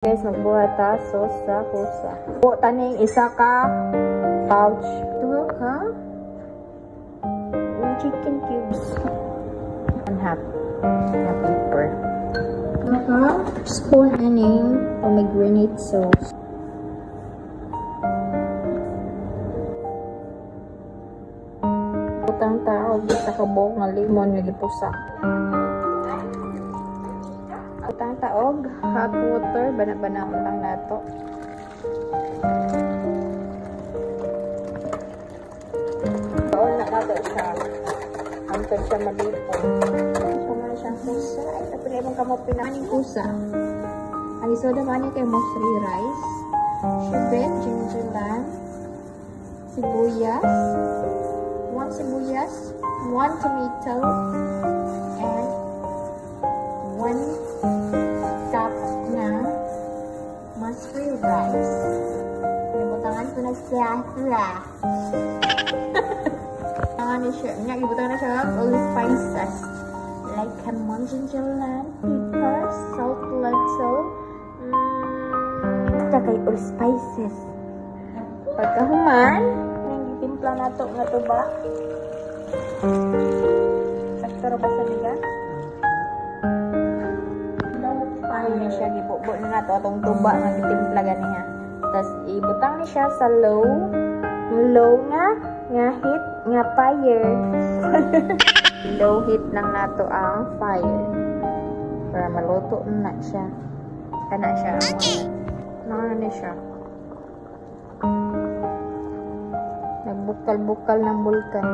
Guys, magbuhat ta sauce sa kusa. Po taning isa ka pouch. Tuwa ka? Chicken cubes. And half pepper. Tuwa ka? Spoon aning pomegranate sauce. Putang tao, bisa ka buhok nga lemon nga gipusa. Utang taog, hot water, bana-bana lang nato. Baon na nato siya. Hantod siya malipon. So, man siyang kusa. Ay, tapos ibang kamot pinamaning kusa. Ang isoda mani kay mostly rice, shibet, gingerland, sibuyas, 1 sibuyas, 1 tomato, and 1 cup na mustard rice. Ibutangan ko na siya. Ibutangan na siya. Ibutangan na siya all the spices. Like lemon, gingerland, pepper, salt, lentil. Kay all spices. Pagkahuman, nang gitimpla na ito nga tuba. Sakto ba sa liga? Ano na siya, gibubo na nato atong tuba nga gitimpla ganiha. Tapos ibutang ni siya sa low nga heat nga fire. Low heat lang nato ang fire para maluto na siya. Kana siya. Ano na siya? Nagbukal-bukal ng bulkan.